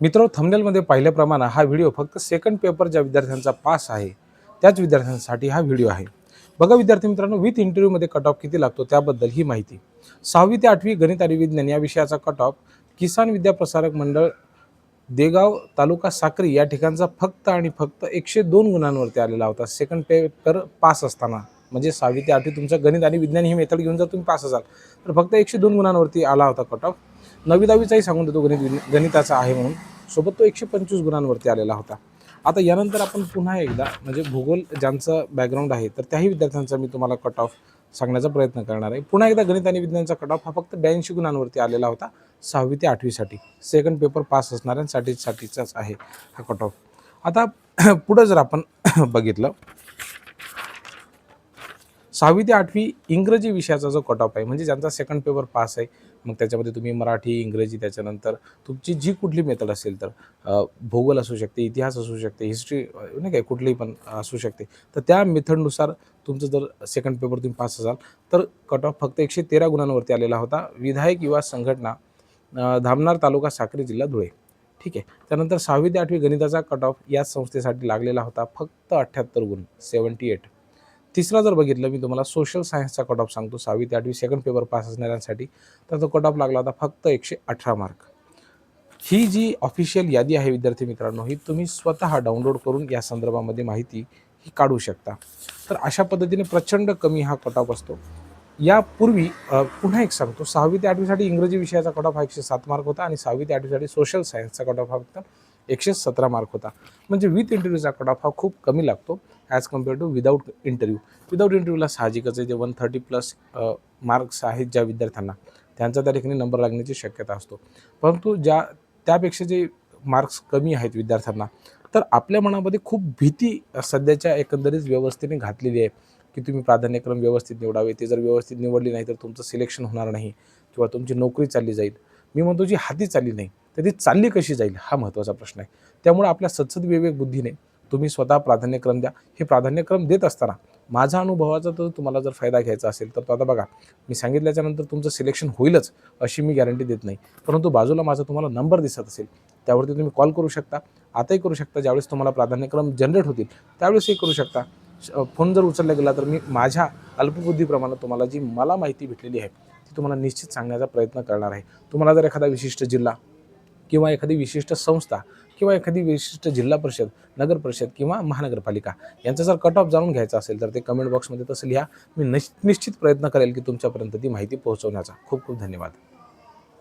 मित्र, थंबनेलमध्ये पाहिल्याप्रमाणे हा व्हिडिओ फक्त सेकंड पेपर ज्या विद्यार्थ्यांचा पास आहे त्याच विद्यार्थ्यांसाठी हा व्हिडिओ आहे. बघा विद्यार्थी मित्रांनो, विथ इंटरव्ह्यूमध्ये कट ऑफ किती लागतो त्याबद्दल ही माहिती. 6वी ते 8वी गणित आणि विज्ञान या विषयाचा कट ऑफ किसान विद्या प्रसारक मंडळ देगाव तालुका साक्री या ठिकाणचा फक्त आणि फक्त 102 गुणांवरती आलेला होता. सेकंड पेपर पास असताना म्हणजे 6वी ते 8वी तुमचं गणित आणि विज्ञान ही मेथड घेऊन जर तुम्ही पास असाल तर फक्त 102 गुणांवरती आला होता कट ऑफ. 9वी 10वीचाही सांगून देतो गणिताचा आहे म्हणून, सोबत तो 125 गुणांवरती आलेला होता. आता यानंतर आपण पुन्हा एकदा म्हणजे भूगोल ज्यांचं बॅकग्राऊंड आहे तर त्याही विद्यार्थ्यांचा मी तुम्हाला कट ऑफ सांगण्याचा प्रयत्न करणार आहे. पुन्हा एकदा गणित आणि विज्ञानचा कट ऑफ हा फक्त 82 गुणांवरती आलेला होता 6वी ते 8वीसाठी. सेकंड पेपर पास असणाऱ्यांसाठीचाच आहे हा कट ऑफ. आता पुढं जर आपण बघितलं 6वी ते 8वी इंग्रजी विषयाचा जो कट ऑफ आहे म्हणजे ज्यांचा सेकंड पेपर पास आहे, मग त्याच्यामध्ये तुम्ही मराठी, इंग्रजी, त्याच्यानंतर तुमची जी कुठली मेथड असेल तर भूगोल असू शकते, इतिहास असू शकते, हिस्ट्री नाही काय कुठलीही पण असू शकते, तर त्या मेथडनुसार तुमचं जर सेकंड पेपर तुम्ही पास असाल तर कट ऑफ फक्त 113 गुणांवरती आलेला होता. विधायक युवा संघटना, धामनार तालुका, साक्री जिल्हा, धुळे. ठीक आहे. त्यानंतर 6वी ते 8वी गणिताचा कट ऑफ याच संस्थेसाठी लागलेला होता फक्त 78 गुण, 78. तिसरा जर बघितलं मी तुम्हाला सोशल सायन्सचा कट ऑफ सांगतो 6वी ते 8वी सेकंड पेपर पास असणाऱ्यांसाठी, तर तो कट ऑफ लागला होता फक्त 118 मार्क. ही जी ऑफिशियल यादी आहे विद्यार्थी मित्रांनो, ही तुम्ही स्वतः डाउनलोड करून या संदर्भामध्ये माहिती ही काढू शकता. तर अशा पद्धतीने प्रचंड कमी हा कट ऑफ असतो. यापूर्वी पुन्हा एक सांगतो, 6वी ते 8वीसाठी इंग्रजी विषयाचा कट ऑफ हा 107 मार्क होता आणि 6वी ते 8वीसाठी सोशल सायन्सचा कट ऑफ हा फक्त 117 मार्क होता. म्हणजे विथ इंटरव्ह्यूचा कट ऑफ हा खूप कमी लागतो as compared to without interview. Without इंटरव्ह्यूला साहजिकच आहे, जे 130+ मार्क्स आहेत ज्या विद्यार्थ्यांना, त्यांचा त्या ठिकाणी नंबर लागण्याची शक्यता असतो. परंतु त्यापेक्षा जे मार्क्स कमी आहेत विद्यार्थ्यांना, तर आपल्या मनामध्ये खूप भीती सध्याच्या एकंदरीत व्यवस्थेने घातलेली आहे की तुम्ही प्राधान्यक्रम व्यवस्थित निवडावे. ते जर व्यवस्थित निवडली नाही तर तुमचं सिलेक्शन होणार नाही किंवा तुमची नोकरी चालली जाईल. मी म्हणतो जी हाती चालली नाही तर ती चालली कशी जाईल हा महत्त्वाचा प्रश्न आहे. त्यामुळे आपल्या सद्सद विवेक बुद्धीने तुम्ही स्वतः प्राधान्यक्रम द्या. हे प्राधान्यक्रम देत असताना माझा अनुभवाचा तर तुम्हाला जर फायदा घ्यायचा असेल तर तो आता बघा, मी सांगितल्याच्यानंतर तुमचं सिलेक्शन होईलच अशी मी गॅरंटी देत नाही, परंतु बाजूला माझा तुम्हाला नंबर दिसत असेल त्यावरती तुम्ही कॉल करू शकता. आताही करू शकता, ज्यावेळेस तुम्हाला प्राधान्यक्रम जनरेट होतील त्यावेळेसही करू शकता. फोन जर उचलला गेला तर मी माझ्या अल्पबुद्धीप्रमाणे तुम्हाला जी मला माहिती भेटलेली आहे ती तुम्हाला निश्चित सांगण्याचा प्रयत्न करणार आहे. तुम्हाला जर एखादा विशिष्ट जिल्हा किंवा एखादी विशिष्ट संस्था किंवा एखादी विशिष्ट जिल्हा परिषद, नगर परिषद किंवा महानगरपालिका यांचा जर कट ऑफ जाणून घ्यायचा असेल तर ते कमेंट बॉक्समध्ये तसं लिहा. मी निश्चित प्रयत्न करेल की तुमच्यापर्यंत ती माहिती पोहोचवण्याचा. खूप खूप धन्यवाद.